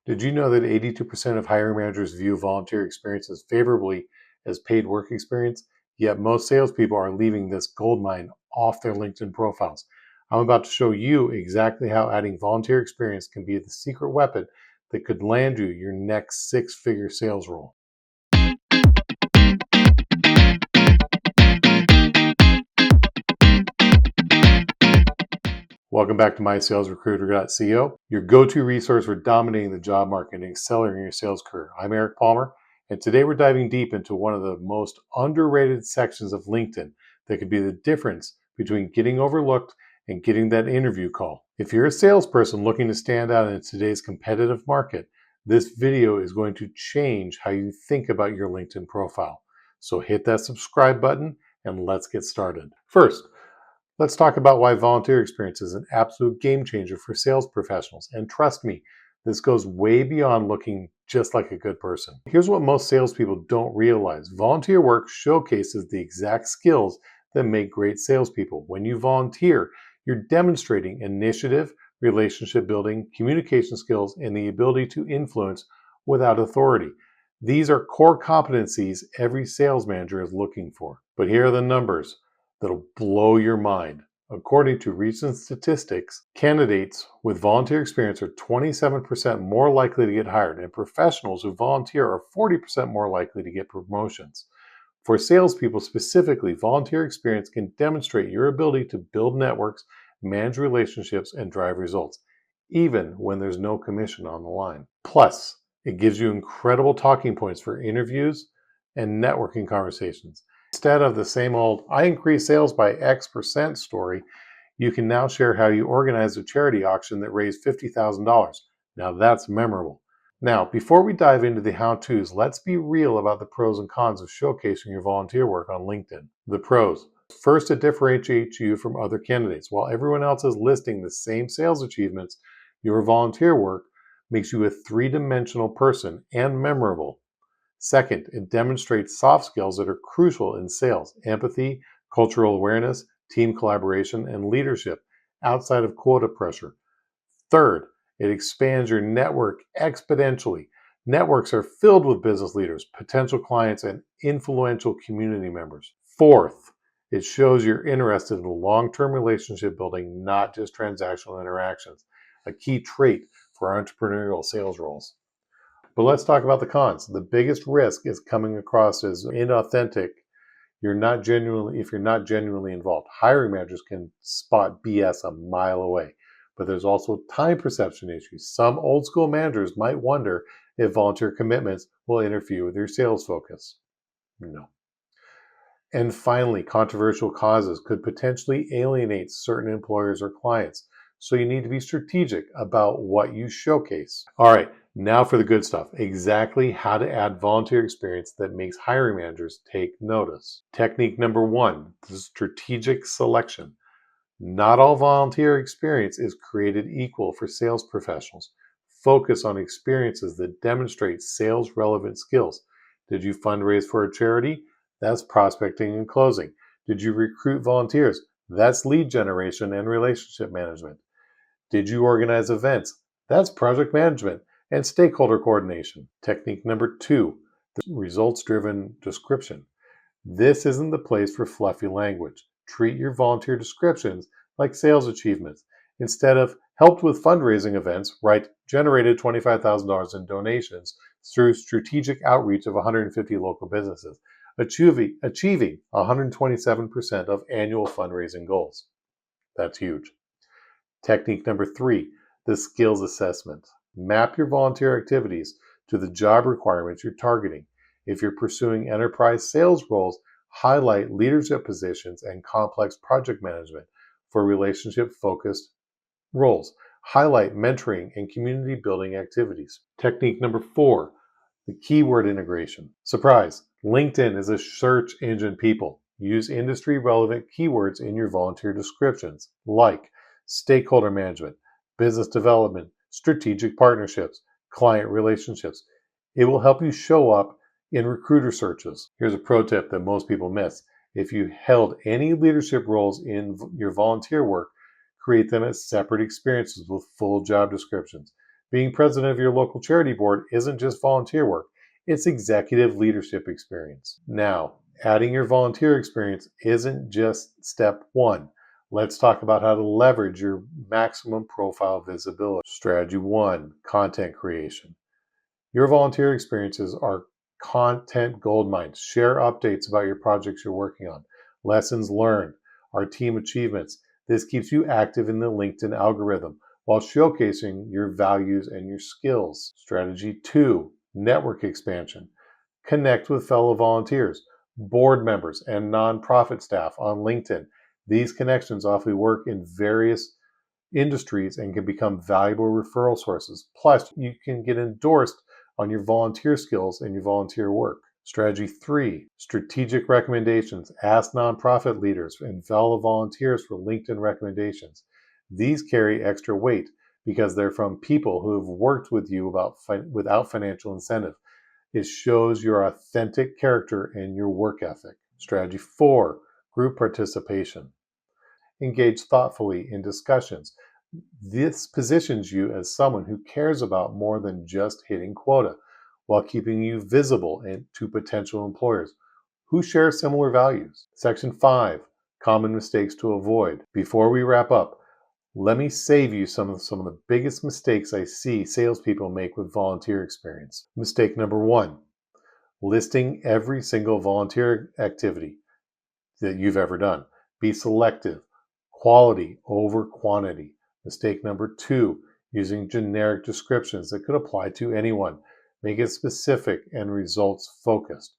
Did you know that 82% of hiring managers view volunteer experience as favorably as paid work experience? Yet most salespeople are leaving this goldmine off their LinkedIn profiles. I'm about to show you exactly how adding volunteer experience can be the secret weapon that could land you your next six-figure sales role. Welcome back to mysalesrecruiter.co, your go-to resource for dominating the job market and accelerating your sales career. I'm Eric Palmer, and today we're diving deep into one of the most underrated sections of LinkedIn that could be the difference between getting overlooked and getting that interview call. If you're a salesperson looking to stand out in today's competitive market, this video is going to change how you think about your LinkedIn profile. So hit that subscribe button and let's get started. First, let's talk about why volunteer experience is an absolute game changer for sales professionals. And trust me, this goes way beyond looking just like a good person. Here's what most salespeople don't realize. Volunteer work showcases the exact skills that make great salespeople. When you volunteer, you're demonstrating initiative, relationship building, communication skills, and the ability to influence without authority. These are core competencies every sales manager is looking for. But here are the numbers that'll blow your mind. According to recent statistics, candidates with volunteer experience are 27% more likely to get hired, and professionals who volunteer are 40% more likely to get promotions. For salespeople specifically, volunteer experience can demonstrate your ability to build networks, manage relationships, and drive results, even when there's no commission on the line. Plus, it gives you incredible talking points for interviews and networking conversations. Instead of the same old, I increased sales by X% story, you can now share how you organized a charity auction that raised $50,000. Now that's memorable. Now, before we dive into the how-tos, let's be real about the pros and cons of showcasing your volunteer work on LinkedIn. The pros. First, it differentiates you from other candidates. While everyone else is listing the same sales achievements, your volunteer work makes you a three-dimensional person and memorable. Second, it demonstrates soft skills that are crucial in sales: empathy, cultural awareness, team collaboration, and leadership outside of quota pressure. Third, it expands your network exponentially. Networks are filled with business leaders, potential clients, and influential community members. Fourth, it shows you're interested in long-term relationship building, not just transactional interactions, a key trait for entrepreneurial sales roles. But let's talk about the cons. The biggest risk is coming across as inauthentic. If you're not genuinely involved. Hiring managers can spot BS a mile away. But there's also time perception issues. Some old school managers might wonder if volunteer commitments will interfere with your sales focus. No. And finally, controversial causes could potentially alienate certain employers or clients. So you need to be strategic about what you showcase. All right, now for the good stuff. Exactly how to add volunteer experience that makes hiring managers take notice. Technique number one, the strategic selection. Not all volunteer experience is created equal for sales professionals. Focus on experiences that demonstrate sales relevant skills. Did you fundraise for a charity? That's prospecting and closing. Did you recruit volunteers? That's lead generation and relationship management. Did you organize events? That's project management and stakeholder coordination. Technique number two, the results-driven description. This isn't the place for fluffy language. Treat your volunteer descriptions like sales achievements. Instead of helped with fundraising events, write generated $25,000 in donations through strategic outreach of 150 local businesses, achieving 127% of annual fundraising goals. That's huge. Technique number three, the skills assessment. Map your volunteer activities to the job requirements you're targeting. If you're pursuing enterprise sales roles, highlight leadership positions and complex project management. For relationship-focused roles, highlight mentoring and community building activities. Technique number four, the keyword integration. Surprise! LinkedIn is a search engine, people. Use industry-relevant keywords in your volunteer descriptions, like stakeholder management, business development, strategic partnerships, client relationships. It will help you show up in recruiter searches. Here's a pro tip that most people miss. If you held any leadership roles in your volunteer work, create them as separate experiences with full job descriptions. Being president of your local charity board isn't just volunteer work, it's executive leadership experience. Now, adding your volunteer experience isn't just step one. Let's talk about how to leverage your maximum profile visibility. Strategy one, content creation. Your volunteer experiences are content gold mines. Share updates about your projects you're working on, lessons learned, our team achievements. This keeps you active in the LinkedIn algorithm while showcasing your values and your skills. Strategy two, network expansion. Connect with fellow volunteers, board members, and nonprofit staff on LinkedIn. These connections often work in various industries and can become valuable referral sources. Plus, you can get endorsed on your volunteer skills and your volunteer work. Strategy three, strategic recommendations. Ask nonprofit leaders and fellow volunteers for LinkedIn recommendations. These carry extra weight because they're from people who have worked with you without financial incentive. It shows your authentic character and your work ethic. Strategy four, group participation. Engage thoughtfully in discussions. This positions you as someone who cares about more than just hitting quota, while keeping you visible to potential employers who share similar values. Section 5, common mistakes to avoid. Before we wrap up, let me save you some of the biggest mistakes I see salespeople make with volunteer experience. Mistake number one, listing every single volunteer activity that you've ever done. Be selective, quality over quantity. Mistake number two, using generic descriptions that could apply to anyone. Make it specific and results focused.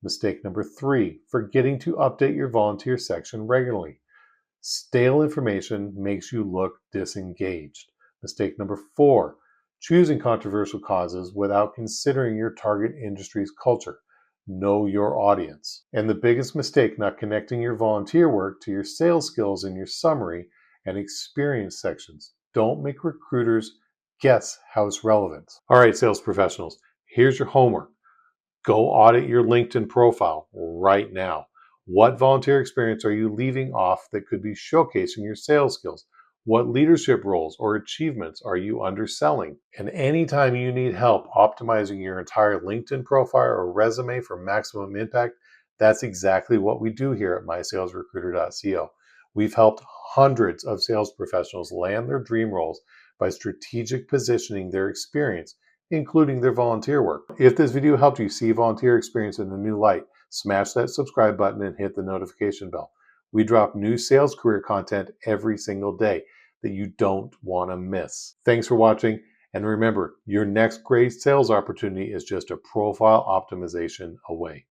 Mistake number three, forgetting to update your volunteer section regularly. Stale information makes you look disengaged. Mistake number four, choosing controversial causes without considering your target industry's culture. Know your audience. And the biggest mistake, not connecting your volunteer work to your sales skills in your summary and experience sections. Don't make recruiters guess how it's relevant. All right, sales professionals, here's your homework. Go audit your LinkedIn profile right now. What volunteer experience are you leaving off that could be showcasing your sales skills? What leadership roles or achievements are you underselling? And anytime you need help optimizing your entire LinkedIn profile or resume for maximum impact, that's exactly what we do here at mysalesrecruiter.co. We've helped hundreds of sales professionals land their dream roles by strategic positioning their experience, including their volunteer work. If this video helped you see volunteer experience in a new light, smash that subscribe button and hit the notification bell. We drop new sales career content every single day that you don't want to miss. Thanks for watching, and remember, your next great sales opportunity is just a profile optimization away.